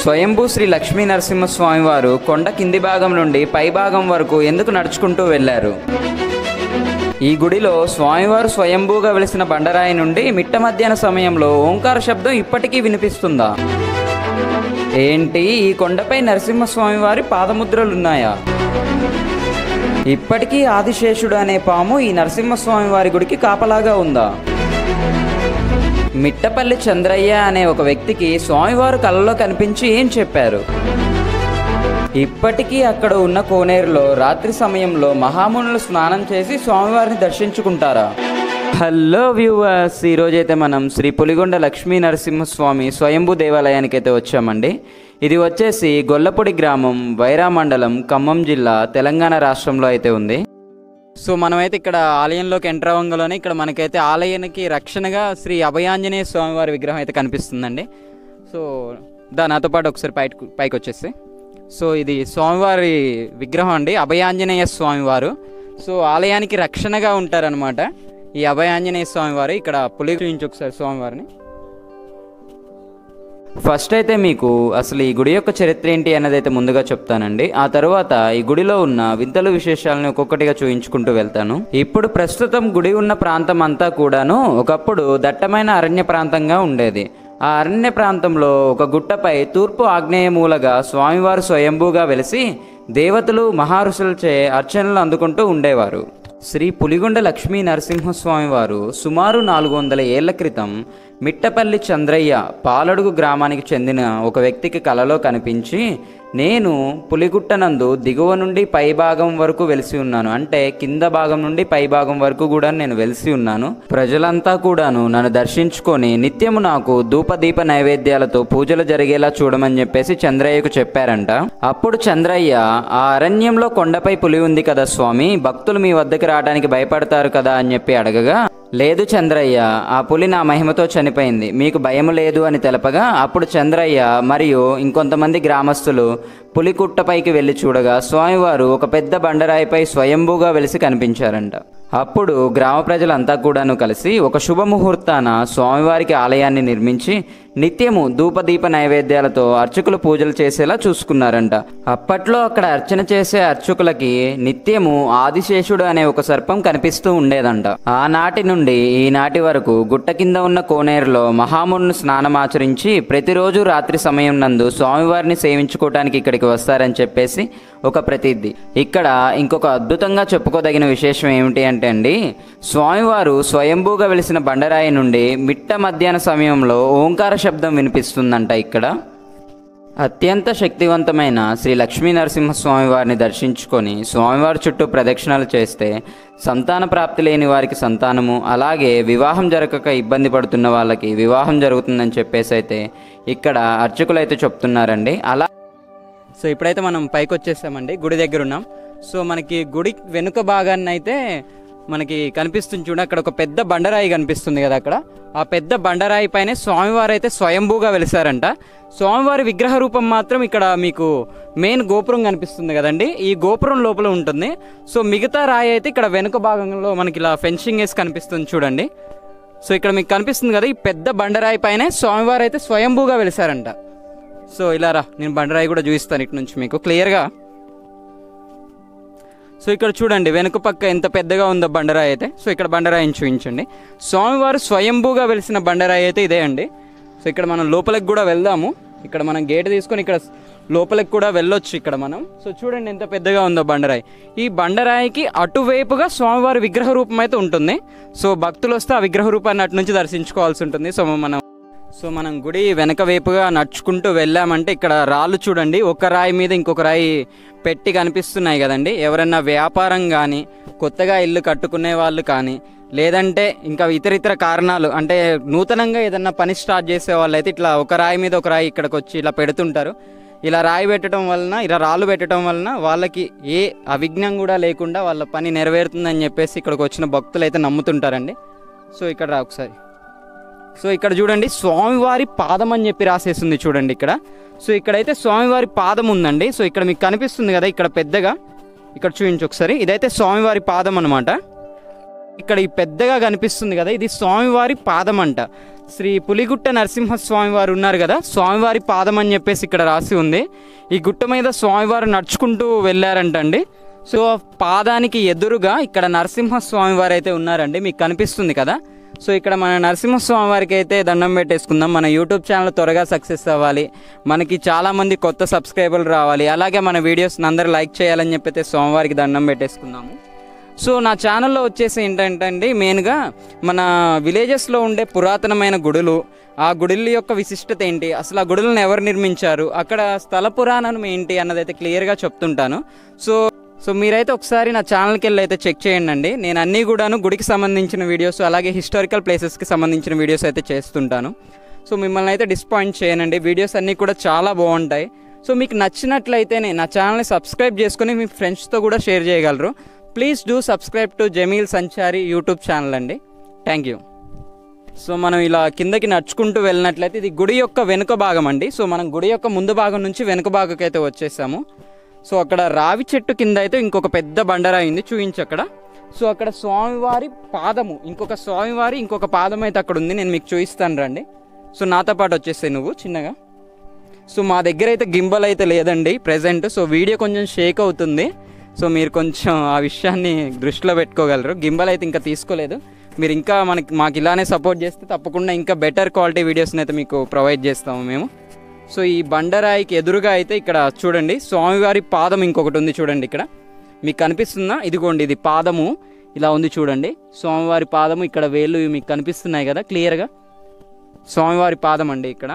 స్వయంభూ శ్రీ లక్ష్మీ నరసింహస్వామి వారు కొండ కింది భాగం నుండి పై భాగం వరకు ఎందుకు నడుచుకుంటూ వెళ్ళారు? ఈ గుడిలో స్వామివారు స్వయంభూగా వెలిసిన బండరాయి నుండి మిట్ట మధ్యాహ్న సమయంలో ఓంకార శబ్దం ఇప్పటికీ వినిపిస్తుందా? ఏంటి, ఈ కొండపై నరసింహస్వామి వారి పాదముద్రలున్నాయా? ఇప్పటికీ ఆదిశేషుడు అనే పాము ఈ నరసింహస్వామి వారి గుడికి కాపలాగా ఉందా? మిట్టపల్లి చంద్రయ్య అనే ఒక వ్యక్తికి స్వామివారు కలలో కనిపించి ఏం చెప్పారు? ఇప్పటికీ అక్కడ ఉన్న కోనేరులో రాత్రి సమయంలో మహామునులు స్నానం చేసి స్వామివారిని దర్శించుకుంటారా? హలో వ్యూవర్స్, ఈరోజైతే మనం శ్రీ పులిగొండ లక్ష్మీ నరసింహస్వామి స్వయంభూ దేవాలయానికి అయితే వచ్చామండి. ఇది వచ్చేసి గొల్లపూడి గ్రామం, వైరా మండలం, ఖమ్మం జిల్లా, తెలంగాణ రాష్ట్రంలో అయితే ఉంది. సో మనమైతే ఇక్కడ ఆలయంలోకి ఎంటర్ అవ్వగానే ఇక్కడ మనకైతే ఆలయానికి రక్షణగా శ్రీ అభయాంజనేయ స్వామివారి విగ్రహం అయితే కనిపిస్తుందండి. సో నాతో పాటు ఒకసారి పైకి వచ్చేసి, సో ఇది స్వామివారి విగ్రహం అండి, అభయాంజనేయ స్వామివారు. సో ఆలయానికి రక్షణగా ఉంటారనమాట ఈ అభయాంజనేయ స్వామివారు. ఇక్కడ పులి చూపించి ఒకసారి స్వామివారిని. ఫస్ట్ అయితే మీకు అసలు ఈ గుడి యొక్క చరిత్ర ఏంటి అన్నది అయితే ముందుగా చెప్తానండి. ఆ తర్వాత ఈ గుడిలో ఉన్న వింతలు విశేషాలను ఒక్కొక్కటిగా చూయించుకుంటూ వెళ్తాను. ఇప్పుడు ప్రస్తుతం గుడి ఉన్న ప్రాంతం అంతా కూడాను ఒకప్పుడు దట్టమైన అరణ్య ప్రాంతంగా ఉండేది. ఆ అరణ్య ప్రాంతంలో ఒక గుట్టపై తూర్పు ఆగ్నేయ మూలగా స్వామివారు స్వయంభూగా వెలిసి దేవతలు మహారుషులచే అర్చనలు అందుకుంటూ ఉండేవారు. శ్రీ పులిగొండ లక్ష్మీ నరసింహస్వామి వారు సుమారు 400 ఏళ్ల క్రితం మిట్టపల్లి చంద్రయ్య పాలడుగు గ్రామానికి చెందిన ఒక వ్యక్తికి కలలో కనిపించి, నేను పులిగుట్టనందు దిగువ నుండి పై భాగం వరకు వెలిసి ఉన్నాను, అంటే కింద భాగం నుండి పై భాగం వరకు కూడా నేను వెలిసి ఉన్నాను. ప్రజలంతా కూడాను నన్ను దర్శించుకొని నిత్యము నాకు ధూపదీప నైవేద్యాలతో పూజలు జరిగేలా చూడమని చెప్పేసి చంద్రయ్యకు చెప్పారంట. అప్పుడు చంద్రయ్య, ఆ అరణ్యంలో కొండపై పులి ఉంది కదా స్వామి, భక్తులు మీ వద్దకు రావడానికి భయపడతారు కదా అని చెప్పి అడగగా, లేదు చంద్రయ్య, ఆ పులి నా మహిమతో చనిపోయింది, మీకు భయం లేదు అని తెలపగా, అప్పుడు చంద్రయ్య మరియు ఇంకొంతమంది గ్రామస్తులు పులికుట్టపైకి వెళ్ళి చూడగా స్వామివారు ఒక పెద్ద బండరాయిపై స్వయంభూగా వెలిసి కనిపించారంట. అప్పుడు గ్రామ ప్రజలంతా కూడాను కలిసి ఒక శుభముహూర్తాన స్వామివారికి ఆలయాన్ని నిర్మించి నిత్యము ధూపదీప నైవేద్యాలతో అర్చకులు పూజలు చేసేలా చూసుకున్నారంట. అప్పట్లో అక్కడ అర్చన చేసే అర్చకులకి నిత్యము ఆదిశేషుడు అనే ఒక సర్పం కనిపిస్తూ ఉండేదంట. ఆనాటి నుండి ఈనాటి వరకు గుట్ట కింద ఉన్న కోనేరులో మహామునులు స్నానమాచరించి ప్రతిరోజు రాత్రి సమయం నందు స్వామివారిని సేవించుకోవటానికి ఇక్కడికి వస్తారని చెప్పేసి ఒక ప్రతీది. ఇక్కడ ఇంకొక అద్భుతంగా చెప్పుకోదగిన విశేషం ఏమిటి అంటే అండి, స్వామివారు స్వయంభూగా వెలిసిన బండరాయి నుండి మిట్ట మధ్యాహ్న సమయంలో ఓంకార శబ్దం వినిపిస్తుందంట. ఇక్కడ అత్యంత శక్తివంతమైన శ్రీ లక్ష్మీ నరసింహస్వామి వారిని దర్శించుకొని స్వామివారి చుట్టూ ప్రదక్షిణలు చేస్తే సంతాన ప్రాప్తి లేని వారికి సంతానము, అలాగే వివాహం జరగక ఇబ్బంది పడుతున్న వాళ్ళకి వివాహం జరుగుతుందని చెప్పేసి అయితే ఇక్కడ అర్చకులు అయితే చెప్తున్నారండి. అలా సో ఇప్పుడైతే మనం పైకి వచ్చేసామండి, గుడి దగ్గర ఉన్నాం. సో మనకి గుడి వెనుక భాగాన్ని అయితే మనకి కనిపిస్తుంది చూడండి, అక్కడ ఒక పెద్ద బండరాయి కనిపిస్తుంది కదా, అక్కడ ఆ పెద్ద బండరాయి పైనే స్వామివారు అయితే స్వయంభూగా వెలిసారంట. స్వామివారి విగ్రహ రూపం మాత్రం ఇక్కడ మీకు మెయిన్ గోపురం కనిపిస్తుంది కదండి, ఈ గోపురం లోపల ఉంటుంది. సో మిగతా రాయి అయితే ఇక్కడ వెనుక భాగంలో మనకి ఇలా ఫెన్సింగ్ వేసి కనిపిస్తుంది చూడండి. సో ఇక్కడ మీకు కనిపిస్తుంది కదా, ఈ పెద్ద బండరాయి పైనే స్వామివారు అయితే స్వయంభూగా వెలిసారంట. సో ఇలా రా, నేను బండరాయి కూడా చూపిస్తాను ఇటు నుంచి మీకు క్లియర్గా. సో ఇక్కడ చూడండి వెనుక పక్క ఎంత పెద్దగా ఉందో బండరాయి అయితే. సో ఇక్కడ బండరాయిని చూపించండి. స్వామివారు స్వయంభూగా వెలిసిన బండరాయి అయితే ఇదే అండి. సో ఇక్కడ మనం లోపలికి కూడా వెళ్దాము. ఇక్కడ మనం గేట్ తీసుకొని ఇక్కడ లోపలికి కూడా వెళ్ళొచ్చు ఇక్కడ మనం. సో చూడండి ఎంత పెద్దగా ఉందో బండరాయి. ఈ బండరాయికి అటువైపుగా స్వామివారి విగ్రహ రూపం అయితే ఉంటుంది. సో భక్తులు వస్తే ఆ విగ్రహ రూపాన్ని అటు నుంచి దర్శించుకోవాల్సి ఉంటుంది. సో మనం గుడి వెనక వైపుగా నడుచుకుంటూ వెళ్ళామంటే ఇక్కడ రాళ్ళు చూడండి, ఒక రాయి మీద ఇంకొక రాయి పెట్టి కనిపిస్తున్నాయి కదండి. ఎవరైనా వ్యాపారం కానీ, కొత్తగా ఇల్లు కట్టుకునే వాళ్ళు కానీ, లేదంటే ఇంకా ఇతర కారణాలు, అంటే నూతనంగా ఏదన్నా పని స్టార్ట్ చేసే వాళ్ళు అయితే ఇట్లా ఒక రాయి మీద ఒక రాయి ఇక్కడికి వచ్చి ఇలా పెడుతుంటారు. ఇలా రాయి పెట్టడం వలన, ఇలా రాళ్ళు పెట్టడం వలన వాళ్ళకి ఏ అవిఘ్నం కూడా లేకుండా వాళ్ళ పని నెరవేరుతుందని చెప్పేసి ఇక్కడికి వచ్చిన భక్తులు అయితే నమ్ముతుంటారండి. సో ఇక్కడ రా ఒకసారి. సో ఇక్కడ చూడండి స్వామివారి పాదం అని చెప్పి రాసేస్తుంది చూడండి ఇక్కడ. సో ఇక్కడైతే స్వామివారి పాదం ఉందండి. సో ఇక్కడ మీకు కనిపిస్తుంది కదా ఇక్కడ పెద్దగా, ఇక్కడ చూపించు ఒకసారి. ఇదైతే స్వామివారి పాదం అనమాట. ఇక్కడ ఈ పెద్దగా కనిపిస్తుంది కదా, ఇది స్వామివారి పాదం అంట. శ్రీ పులిగుట్ట నరసింహస్వామి వారు ఉన్నారు కదా, స్వామివారి పాదం అని చెప్పేసి ఇక్కడ రాసి ఉంది. ఈ గుట్ట మీద స్వామివారు నడుచుకుంటూ వెళ్ళారంటండి. సో పాదానికి ఎదురుగా ఇక్కడ నరసింహస్వామి వారు అయితే ఉన్నారండి, మీకు కనిపిస్తుంది కదా. సో ఇక్కడ మన నరసింహస్వామి వారికి అయితే దండం పెట్టేసుకుందాం. మన యూట్యూబ్ ఛానల్ త్వరగా సక్సెస్ అవ్వాలి, మనకి చాలామంది కొత్త సబ్స్క్రైబర్లు రావాలి, అలాగే మన వీడియోస్ని అందరూ లైక్ చేయాలని చెప్పైతే స్వామివారికి దండం పెట్టేసుకుందాము. సో నా ఛానల్లో వచ్చేసి ఏంటంటే అండి, మెయిన్గా మన విలేజెస్లో ఉండే పురాతనమైన గుడులు, ఆ గుడుల యొక్క విశిష్టత ఏంటి, అసలు ఆ గుడులను ఎవరు నిర్మించారు, అక్కడ స్థల పురాణం ఏంటి అన్నదైతే క్లియర్గా చెప్తుంటాను. సో మీరైతే ఒకసారి నా ఛానల్కి వెళ్ళి అయితే చెక్ చేయండి. నేను అన్నీ కూడాను గుడికి సంబంధించిన వీడియోస్, అలాగే హిస్టారికల్ ప్లేసెస్కి సంబంధించిన వీడియోస్ అయితే చేస్తుంటాను. సో మిమ్మల్ని అయితే డిసప్పాయింట్ చేయనండి, వీడియోస్ అన్నీ కూడా చాలా బాగుంటాయి. సో మీకు నచ్చినట్లయితేనే నా ఛానల్ని సబ్స్క్రైబ్ చేసుకొని మీ ఫ్రెండ్స్తో కూడా షేర్ చేయగలరు. Please do subscribe to Jameel Sanchari YouTube channel అండి. Thank you. సో మనం ఇలా కిందకి నడుచుకుంటూ వెళ్ళినట్లయితే ఇది గుడి యొక్క వెనుక భాగం అండి. సో మనం గుడి యొక్క ముందు భాగం నుంచి వెనుక భాగకైతే వచ్చేసాము. సో అక్కడ రావి చెట్టు కింద అయితే ఇంకొక పెద్ద బండరాయి ఉంది, చూయించు అక్కడ. సో అక్కడ స్వామివారి పాదము, ఇంకొక పాదం అయితే అక్కడ ఉంది, నేను మీకు చూపిస్తాను రండి. సో నాతో పాటు వచ్చేస్తాయి నువ్వు చిన్నగా. సో మా దగ్గర అయితే గింబల్ అయితే లేదండి ప్రెజెంట్, సో వీడియో కొంచెం షేక్ అవుతుంది. సో మీరు కొంచెం ఆ విషయాన్ని దృష్టిలో పెట్టుకోగలరు. గింబల్ అయితే ఇంకా తీసుకోలేదు. మీరు ఇంకా మాకు ఇలానే సపోర్ట్ చేస్తే తప్పకుండా ఇంకా బెటర్ క్వాలిటీ వీడియోస్ని అయితే మీకు ప్రొవైడ్ చేస్తాము మేము. సో ఈ బండరాయికి ఎదురుగా అయితే ఇక్కడ చూడండి స్వామివారి పాదం ఇంకొకటి ఉంది, చూడండి ఇక్కడ మీకు కనిపిస్తుందా, ఇదిగోండి ఇది పాదము ఇలా ఉంది చూడండి. స్వామివారి పాదము ఇక్కడ వేళ్ళు మీకు కనిపిస్తున్నాయి కదా క్లియర్గా, స్వామివారి పాదం అండి ఇక్కడ.